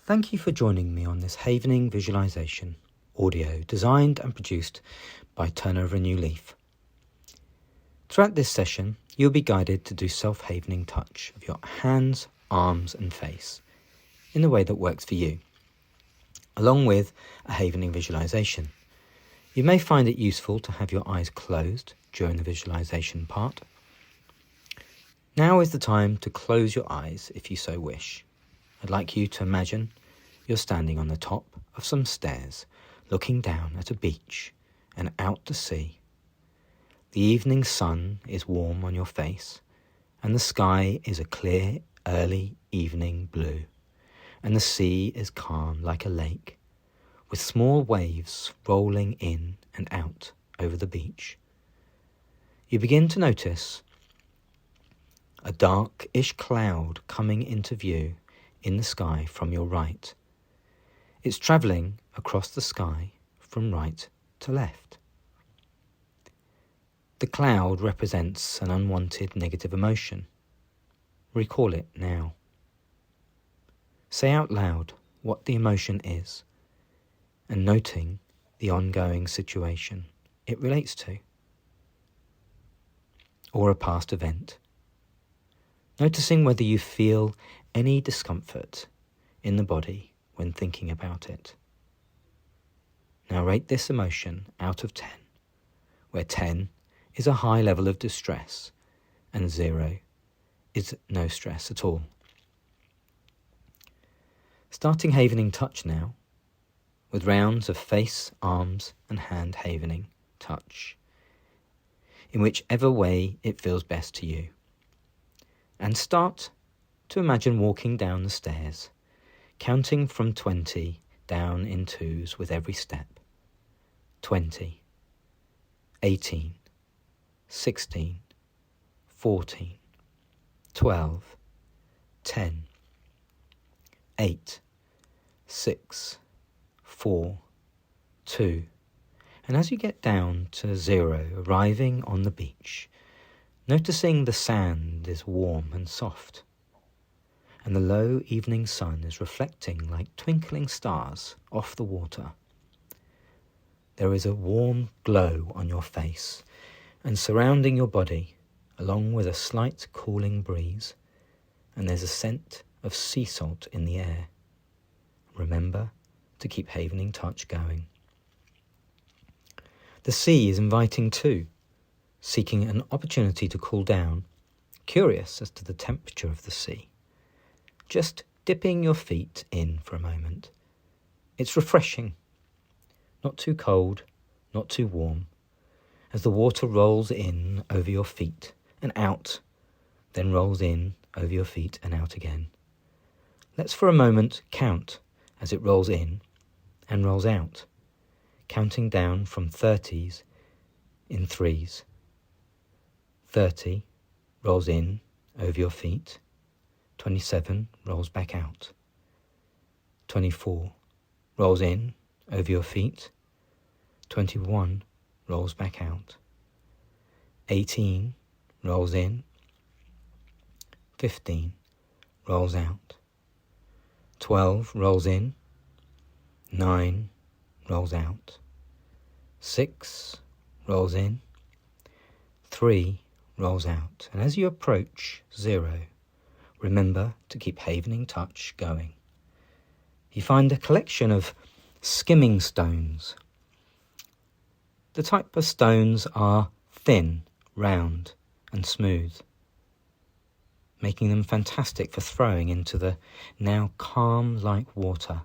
Thank you for joining me on this Havening visualization audio designed and produced by Turn Over a New Leaf. Throughout this session, you'll be guided to do self-havening touch of your hands, arms and face in the way that works for you, along with a havening visualization. You may find it useful to have your eyes closed during the visualization part. Now is the time to close your eyes if you so wish. I'd like you to imagine you're standing on the top of some stairs, looking down at a beach and out to sea. The evening sun is warm on your face, and the sky is a clear, early evening blue, and the sea is calm like a lake, with small waves rolling in and out over the beach. You begin to notice a darkish cloud coming into view in the sky from your right. It's travelling across the sky from right to left. The cloud represents an unwanted negative emotion. Recall it now. Say out loud what the emotion is, and noting the ongoing situation it relates to, or a past event. Noticing whether you feel any discomfort in the body when thinking about it. Now rate this emotion out of 10, where 10 is a high level of distress and 0 is no stress at all. Starting havening touch now, with rounds of face, arms and hand havening touch, in whichever way it feels best to you. And start to imagine walking down the stairs, counting from 20 down in twos with every step. 20, 18, 16, 14, 12, 10, 8, 6, 4, 2. And as you get down to 0, arriving on the beach, noticing the sand is warm and soft, and the low evening sun is reflecting like twinkling stars off the water. There is a warm glow on your face and surrounding your body, along with a slight cooling breeze, and there's a scent of sea salt in the air. Remember to keep havening touch going. The sea is inviting too, seeking an opportunity to cool down, curious as to the temperature of the sea. Just dipping your feet in for a moment. It's refreshing, not too cold, not too warm, as the water rolls in over your feet and out, then rolls in over your feet and out again. Let's for a moment count as it rolls in and rolls out, counting down from 30s in threes. 30 rolls in over your feet. 27 rolls back out. 24 rolls in over your feet. 21 rolls back out. 18 rolls in. 15 rolls out. 12 rolls in. 9 rolls out. 6 rolls in. 3 rolls out. And as you approach 0, remember to keep havening touch going. You find a collection of skimming stones. The type of stones are thin, round and smooth, making them fantastic for throwing into the now calm-like water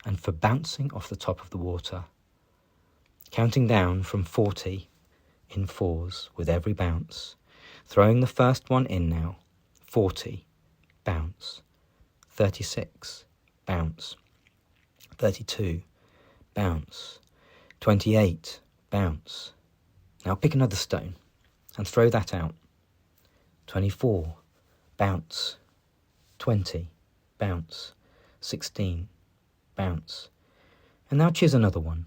and for bouncing off the top of the water, counting down from 40 in fours with every bounce, throwing the first one in now. 40, bounce. 36, bounce. 32, bounce. 28, bounce. Now pick another stone and throw that out. 24, bounce. 20, bounce. 16, bounce. And now choose another one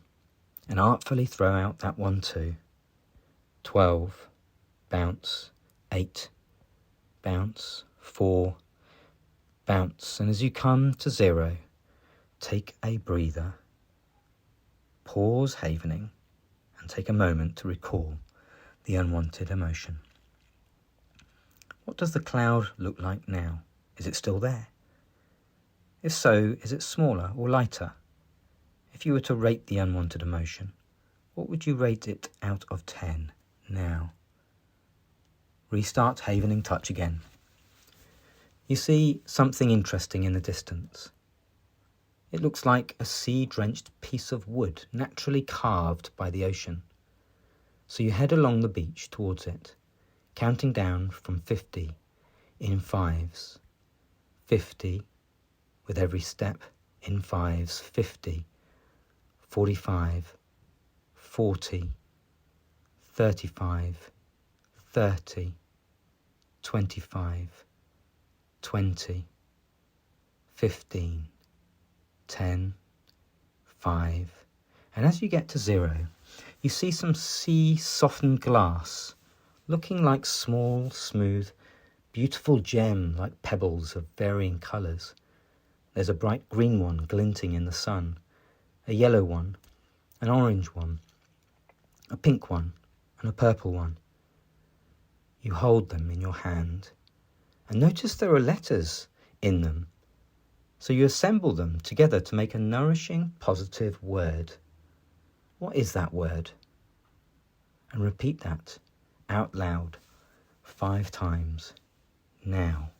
and artfully throw out that one too. 12, bounce. 8, bounce. 4, bounce. And as you come to 0, take a breather, pause havening, and take a moment to recall the unwanted emotion. What does the cloud look like now? Is it still there? If so, is it smaller or lighter? If you were to rate the unwanted emotion, what would you rate it out of 10 now? Restart havening touch again. You see something interesting in the distance. It looks like a sea-drenched piece of wood naturally carved by the ocean. So you head along the beach towards it, counting down from 50 in fives. 50 with every step in fives. 50, 45, 40, 35, 30, 25, 20, 15, 10, 5, and as you get to 0, you see some sea-softened glass, looking like small, smooth, beautiful gem like pebbles of varying colours. There's a bright green one glinting in the sun, a yellow one, an orange one, a pink one, and a purple one. You hold them in your hand, and notice there are letters in them. So you assemble them together to make a nourishing, positive word. What is that word? And repeat that out loud 5 times now.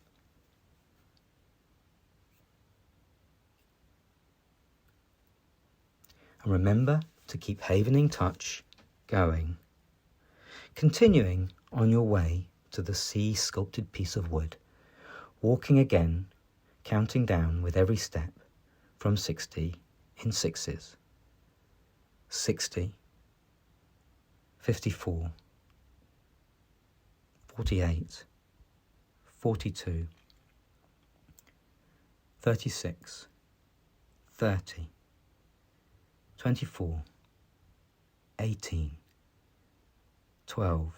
And remember to keep havening touch going. Continuing on your way to the sea-sculpted piece of wood, walking again, counting down with every step from 60 in sixes. 60, 54, 48, 42, 36, 30, 24, 18, 12,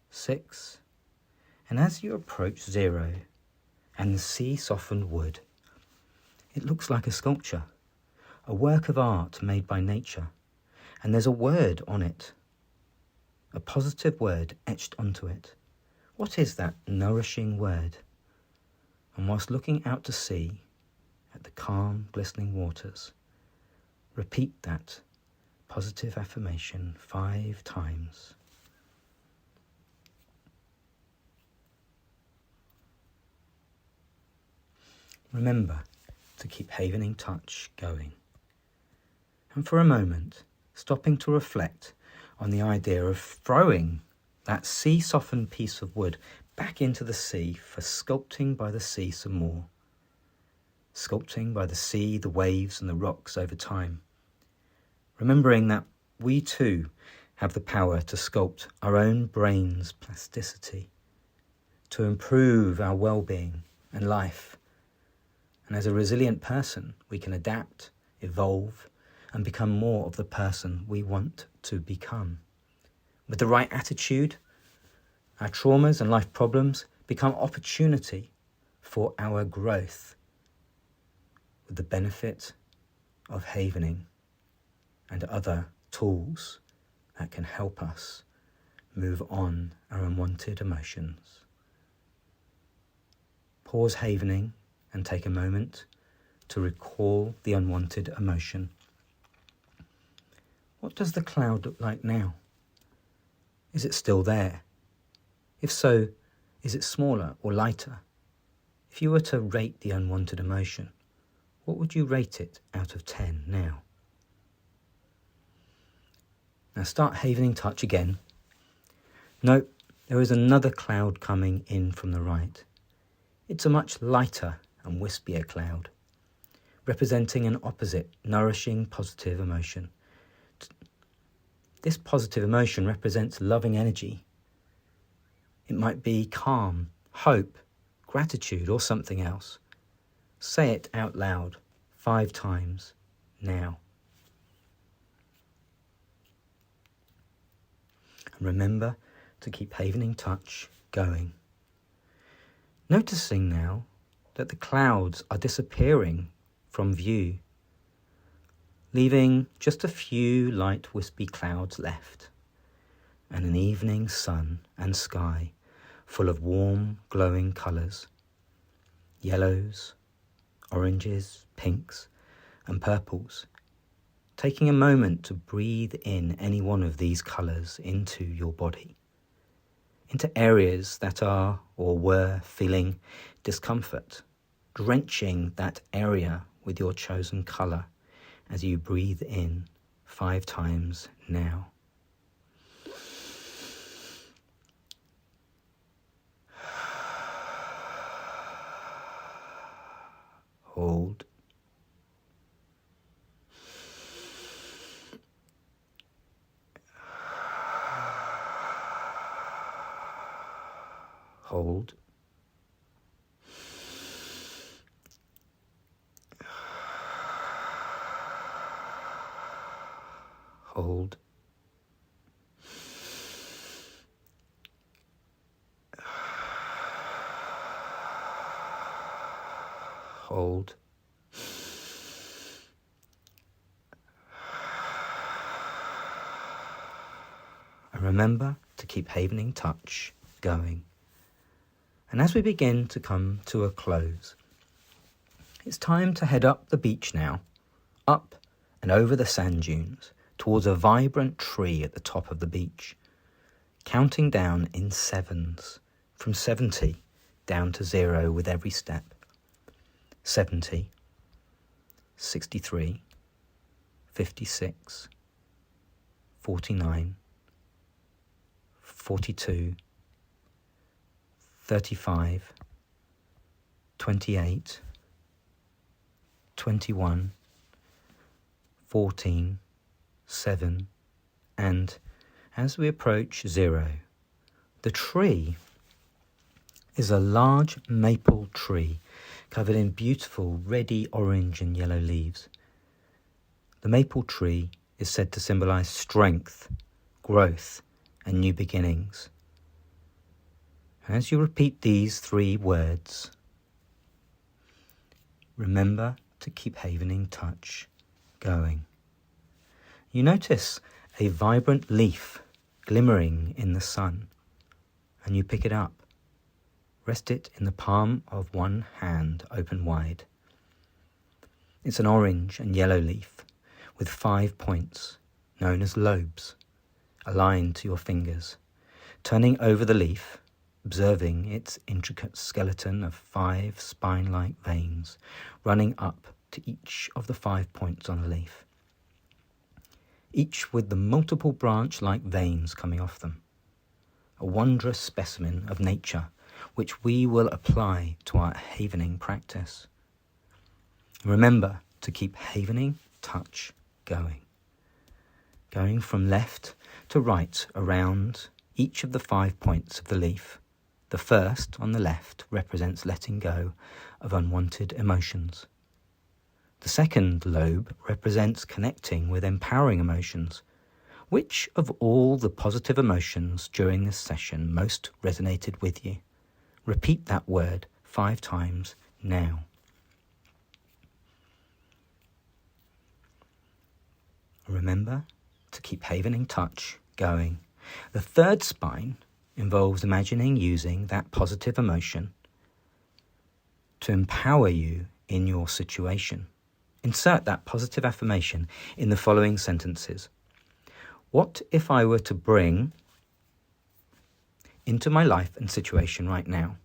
6, and as you approach 0 and the sea-softened wood, it looks like a sculpture, a work of art made by nature, and there's a word on it, a positive word etched onto it. What is that nourishing word? And whilst looking out to sea, at the calm, glistening waters, repeat that positive affirmation 5 times. Remember to keep havening touch going. And for a moment, stopping to reflect on the idea of throwing that sea-softened piece of wood back into the sea for sculpting by the sea some more. Sculpting by the sea, the waves and the rocks over time. Remembering that we too have the power to sculpt our own brain's plasticity, to improve our well-being and life. And as a resilient person, we can adapt, evolve, and become more of the person we want to become. With the right attitude, our traumas and life problems become opportunity for our growth, with the benefit of havening and other tools that can help us move on our unwanted emotions. Pause havening and take a moment to recall the unwanted emotion. What does the cloud look like now? Is it still there? If so, is it smaller or lighter? If you were to rate the unwanted emotion, what would you rate it out of 10 now? Now start havening touch again. Note there is another cloud coming in from the right. It's a much lighter and wispier cloud, representing an opposite, nourishing, positive emotion. This positive emotion represents loving energy. It might be calm, hope, gratitude, or something else. Say it out loud 5 times now. And remember to keep havening touch going. Noticing now that the clouds are disappearing from view, leaving just a few light wispy clouds left, and an evening sun and sky full of warm, glowing colours, yellows, oranges, pinks, and purples, taking a moment to breathe in any one of these colours into your body, into areas that are or were feeling discomfort, drenching that area with your chosen colour as you breathe in 5 times now. Hold. Hold. Hold. Hold. And remember to keep Havening Touch going. And as we begin to come to a close, it's time to head up the beach now, up and over the sand dunes, towards a vibrant tree at the top of the beach, counting down in 7s, from 70 down to 0 with every step. 70, 63, 56, 49, 42, 35, 28, 21, 14, 7, and as we approach 0, the tree is a large maple tree covered in beautiful reddy orange and yellow leaves. The maple tree is said to symbolise strength, growth, and new beginnings. And as you repeat these 3 words, remember to keep Havening Touch going. You notice a vibrant leaf glimmering in the sun, and you pick it up. Rest it in the palm of one hand, open wide. It's an orange and yellow leaf with 5 points, known as lobes, aligned to your fingers. Turning over the leaf, observing its intricate skeleton of 5 spine-like veins running up to each of the 5 points on the leaf, each with the multiple branch-like veins coming off them. A wondrous specimen of nature which we will apply to our havening practice. Remember to keep Havening Touch going. Going from left to right around each of the 5 points of the leaf. The first on the left represents letting go of unwanted emotions. The second lobe represents connecting with empowering emotions. Which of all the positive emotions during this session most resonated with you? Repeat that word 5 times now. Remember to keep Havening Touch going. The third spine involves imagining using that positive emotion to empower you in your situation. Insert that positive affirmation in the following sentences. What if I were to bring into my life and situation right now?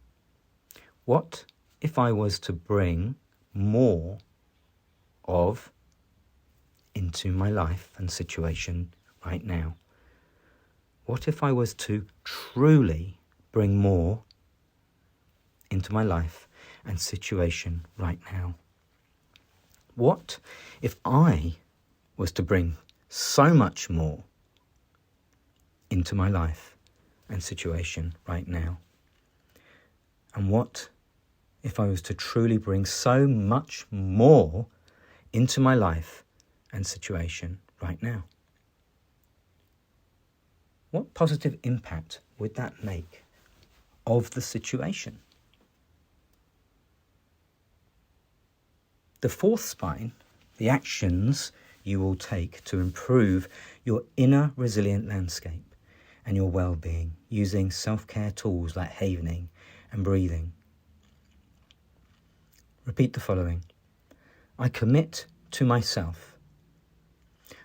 What if I was to bring more of into my life and situation right now? What if I was to truly bring more into my life and situation right now? What if I was to bring so much more into my life and situation right now? And what if I was to truly bring so much more into my life and situation right now? What positive impact would that make of the situation? The fourth spine, the actions you will take to improve your inner resilient landscape and your well-being using self-care tools like havening and breathing. Repeat the following. I commit to myself.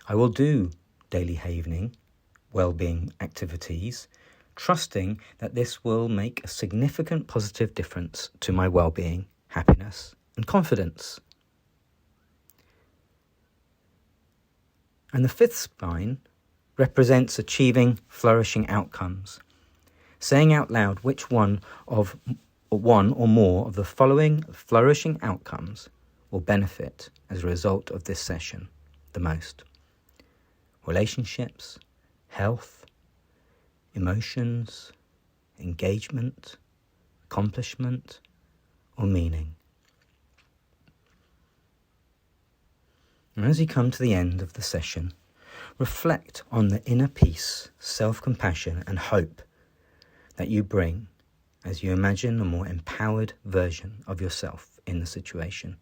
I will do daily havening, well-being activities, trusting that this will make a significant positive difference to my well-being, happiness, and confidence. And the fifth spine represents achieving flourishing outcomes, saying out loud which one or more of the following flourishing outcomes will benefit as a result of this session the most. Relationships, health, emotions, engagement, accomplishment, or meaning. And as you come to the end of the session, reflect on the inner peace, self-compassion and hope that you bring as you imagine a more empowered version of yourself in the situation,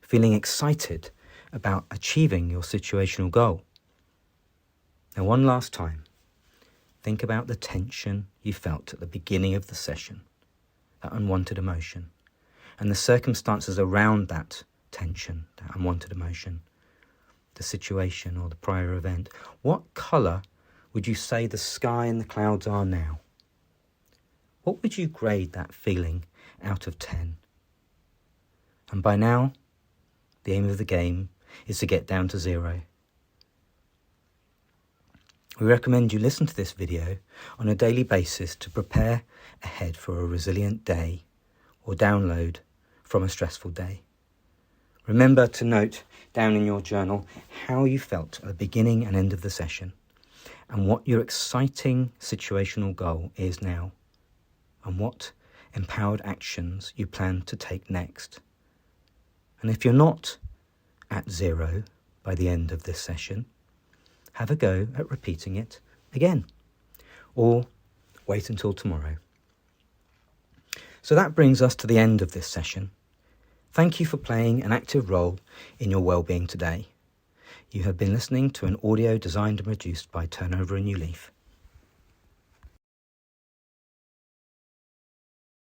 feeling excited about achieving your situational goal. Now, one last time, think about the tension you felt at the beginning of the session, that unwanted emotion, and the circumstances around that tension, that unwanted emotion, the situation or the prior event. What colour would you say the sky and the clouds are now? What would you grade that feeling out of 10? And by now, the aim of the game is to get down to 0. We recommend you listen to this video on a daily basis to prepare ahead for a resilient day or download from a stressful day. Remember to note down in your journal how you felt at the beginning and end of the session and what your exciting situational goal is now and what empowered actions you plan to take next. And if you're not at 0 by the end of this session, have a go at repeating it again or wait until tomorrow. So that brings us to the end of this session. Thank you for playing an active role in your well-being today. You have been listening to an audio designed and produced by Turnover a New Leaf.